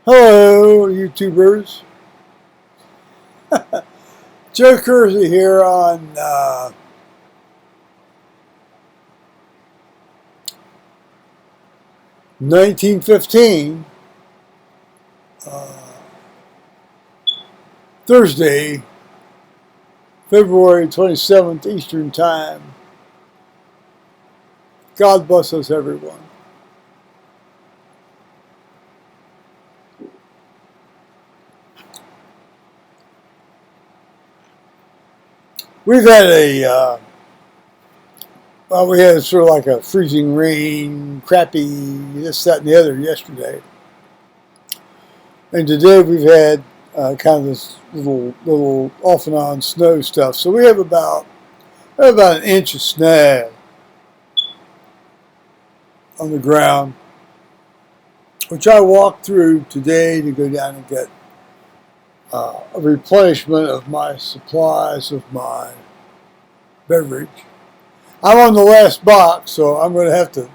Hello, YouTubers. Joe Kersey here on 1915, Thursday, February 27th, Eastern Time. God bless us, everyone. We've had we had sort of like a freezing rain, crappy this, that, and the other yesterday. And today we've had kind of this little off and on snow stuff. So we have about an inch of snow on the ground, which I walked through today to go down and get a replenishment of my supplies of my beverage. I'm on the last box, so I'm going to have to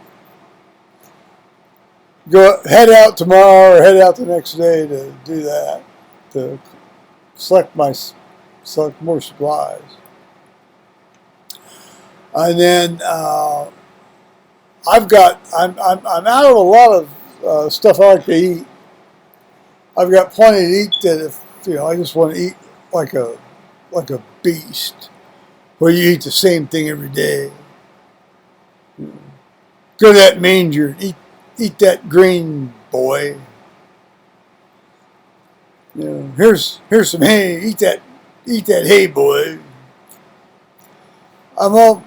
head out tomorrow or head out the next day to do that, to select more supplies. And then I'm out of a lot of stuff I like to eat. I've got plenty to eat that if I just want to eat like a beast, where you eat the same thing every day. Go to that manger and eat that grain, boy. Here's some hay. Eat that hay, boy. I'm well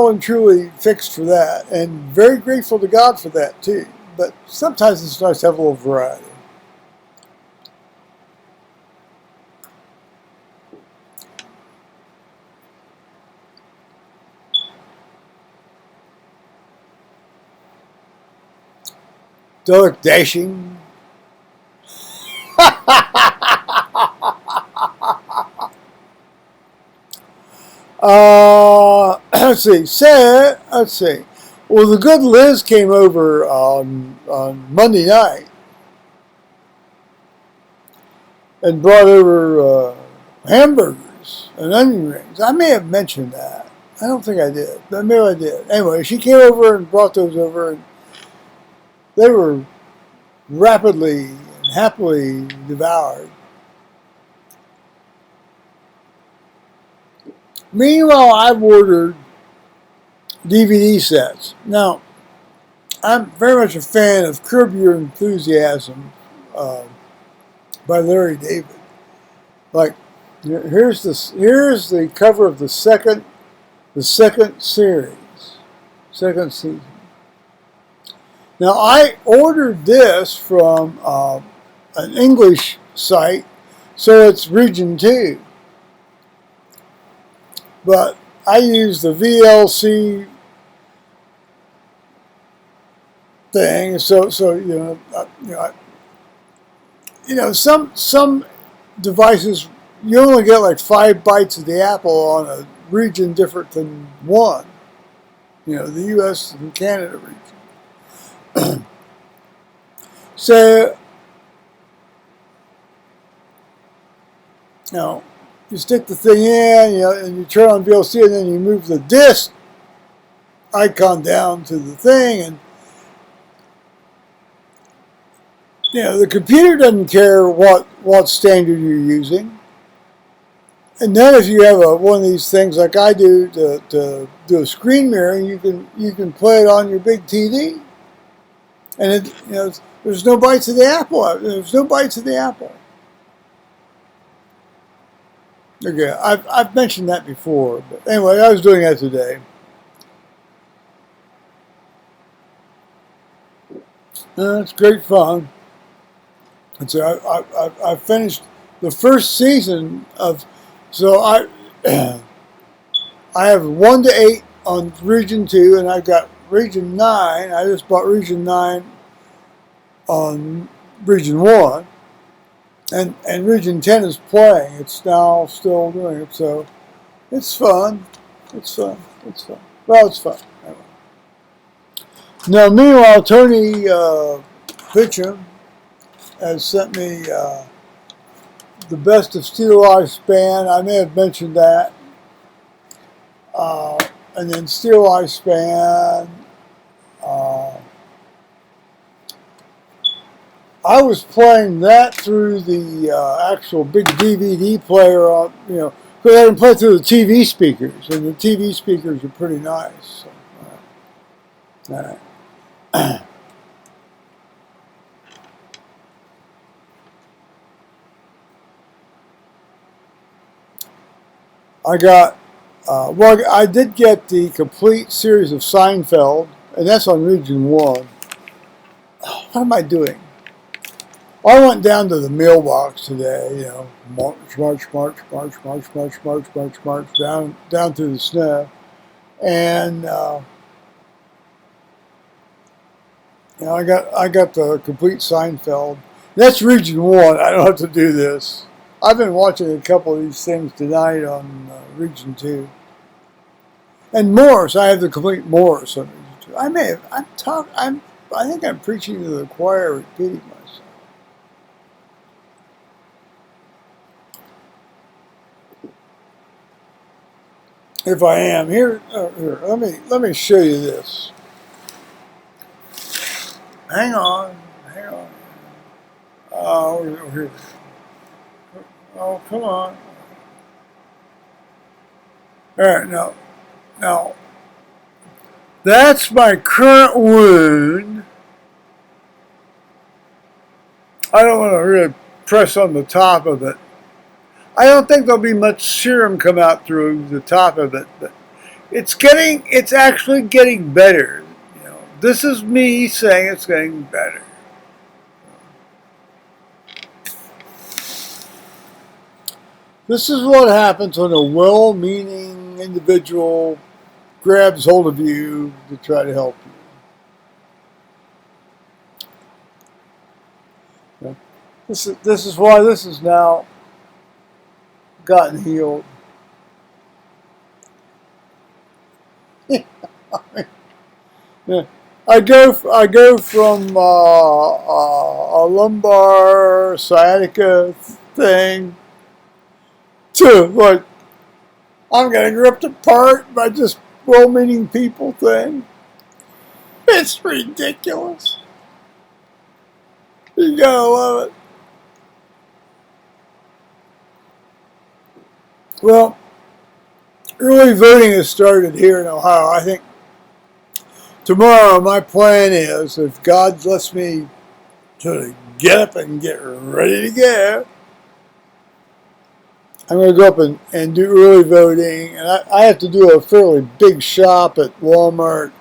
and truly fixed for that, and very grateful to God for that too. But sometimes it's nice to have a little variety. Dark dashing. Let's see. Well, the good Liz came over on Monday night and brought over hamburgers and onion rings. I may have mentioned that. I don't think I did, but maybe I did. Anyway, she came over and brought those over, and they were rapidly and happily devoured. Meanwhile, I've ordered DVD sets. Now, I'm very much a fan of Curb Your Enthusiasm by Larry David. Like, here's the cover of the second series, second season. Now, I ordered this from an English site, so it's region 2. But I use the VLC thing, so some devices you only get like 5 bites of the apple on a region different than one. The U.S. and Canada region. So, you stick the thing in, and you turn on VLC, and then you move the disc icon down to the thing, and the computer doesn't care what standard you're using. And then if you have one of these things like I do to do a screen mirroring, you can play it on your big TV, and there's no bites of the apple. There's no bites of the apple. Okay, I've mentioned that before, but anyway, I was doing that today. It's great fun. And so I finished the first season of. So I have 1 to 8 on region 2, and I've got region 9. I just bought region 9 on region 1. And region 10 is playing. It's now still doing it, so it's fun. It's fun. Well, it's fun. Anyway. Now, meanwhile, Tony Pitcham has sent me the best of Steel Lifespan. I may have mentioned that. And then Steel Lifespan. I was playing that through the actual big DVD player, because I can play through the TV speakers, and the TV speakers are pretty nice. So, all right. I got, well, I did get the complete series of Seinfeld, and that's on Region 1. What am I doing? I went down to the mailbox today, march, down through the snow. And, I got the complete Seinfeld. That's Region 1. I don't have to do this. I've been watching a couple of these things tonight on Region 2. And Morse, I have the complete Morse on Region 2. I think I'm preaching to the choir, repeating myself. If I am, here, let me show you this. Hang on. Oh, here. Oh, come on. All right, now, that's my current wound. I don't want to really press on the top of it. I don't think there'll be much serum come out through the top of it, but it's actually getting better. This is me saying it's getting better. This is what happens when a well-meaning individual grabs hold of you to try to help you. This is why this is now gotten healed. Yeah. I go from a lumbar sciatica thing to like I'm getting ripped apart by just well-meaning people thing. It's ridiculous. You gotta love it. Well, early voting has started here in Ohio. I think tomorrow my plan is, if God lets me sort of get up and get ready to go, I'm going to go up and do early voting. And I have to do a fairly big shop at Walmart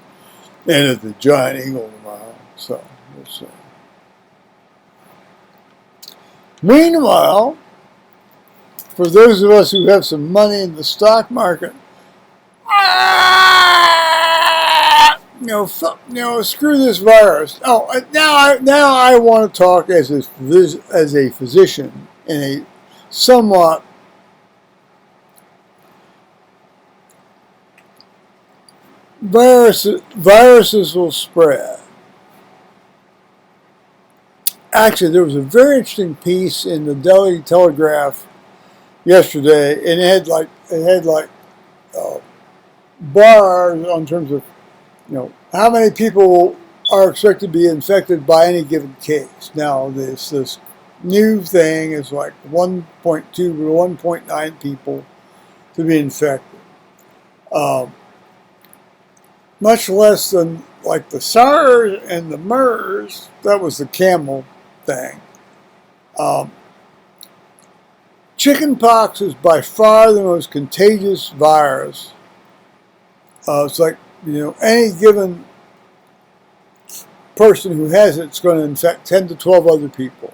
and at the Giant Eagle tomorrow. So, we'll see. Meanwhile, for those of us who have some money in the stock market, screw this virus. Oh, now I want to talk as a physician in a somewhat viruses will spread. Actually, there was a very interesting piece in the Daily Telegraph yesterday, and it had like bars on terms of how many people are expected to be infected by any given case. Now this new thing is like 1.2 to 1.9 people to be infected. Much less than like the SARS and the MERS. That was the camel thing. Chickenpox is by far the most contagious virus. It's like, any given person who has it's going to infect 10 to 12 other people.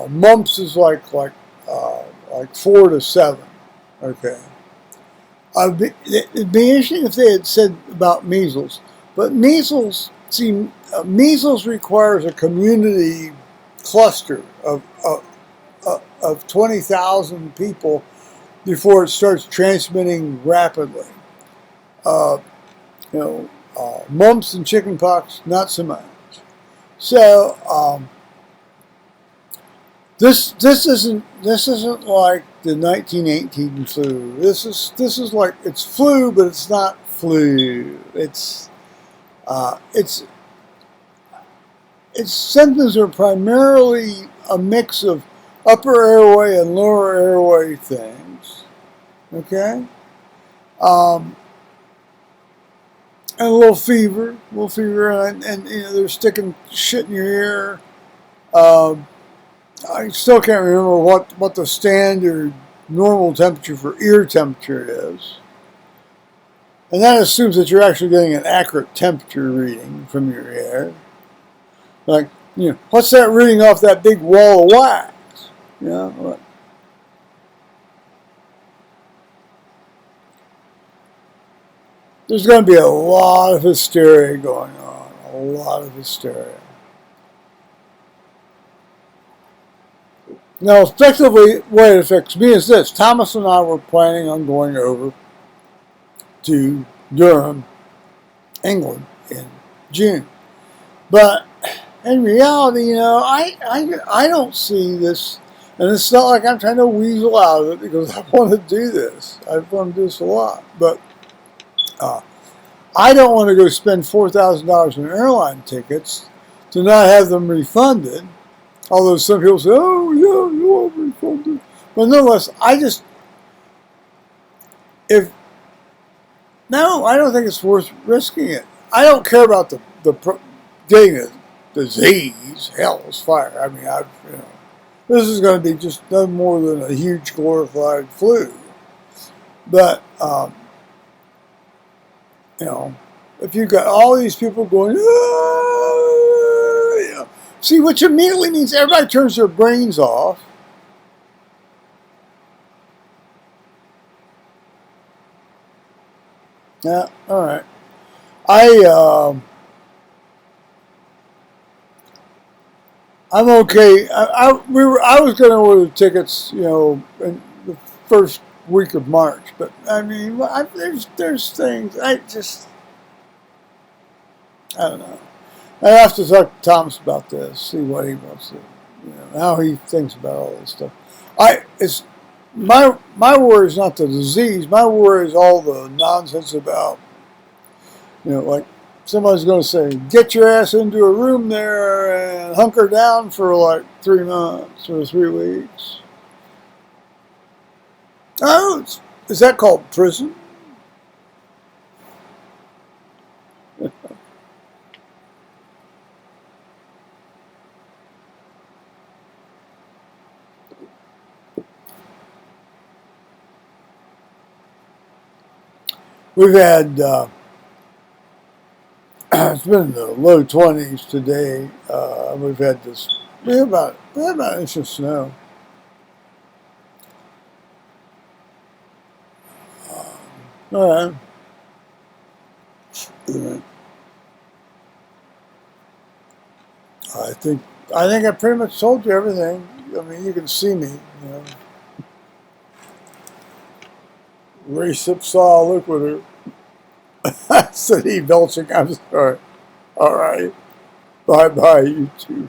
Mumps is like 4 to 7. Okay. It'd be interesting if they had said about measles, but measles requires a community cluster of 20,000 people before it starts transmitting rapidly. Mumps and chickenpox, not so much. So this isn't like the 1918 flu. This is like it's flu, but it's not flu. It's its symptoms are primarily a mix of upper airway and lower airway things. Okay, um, and a little fever, and they're sticking shit in your ear. Um, I still can't remember what the standard normal temperature for ear temperature is. And that assumes that you're actually getting an accurate temperature reading from your ear. Like, what's that reading off that big wall of wax? You know, there's going to be a lot of hysteria going on. A lot of hysteria. Now, effectively, what it affects me is this. Thomas and I were planning on going over to Durham, England in June. But in reality, I don't see this, and it's not like I'm trying to weasel out of it because I want to do this. I want to do this a lot. But I don't want to go spend $4,000 on airline tickets to not have them refunded. Although some people say, oh, yeah, you want refunded. But nonetheless, no, I don't think it's worth risking it. I don't care about getting a disease. Hell, it's fire. I mean, this is going to be just no more than a huge glorified flu. But, if you've got all these people going, see, which immediately means everybody turns their brains off. Yeah, all right. I'm okay. I was going to order tickets, in the first week of March, but I mean, there's things I don't know. I have to talk to Thomas about this, see what he wants to, how he thinks about all this stuff. It's my worry is not the disease. My worry is all the nonsense about, like somebody's going to say, get your ass into a room there and hunker down for like 3 months or 3 weeks. Oh, is that called prison? We've had, it's been in the low 20s today. We have about an inch of snow. All right. I think I pretty much told you everything. I mean, you can see me, Racip saw liquider. Said he belching. I'm sorry. All right. Bye bye, you two.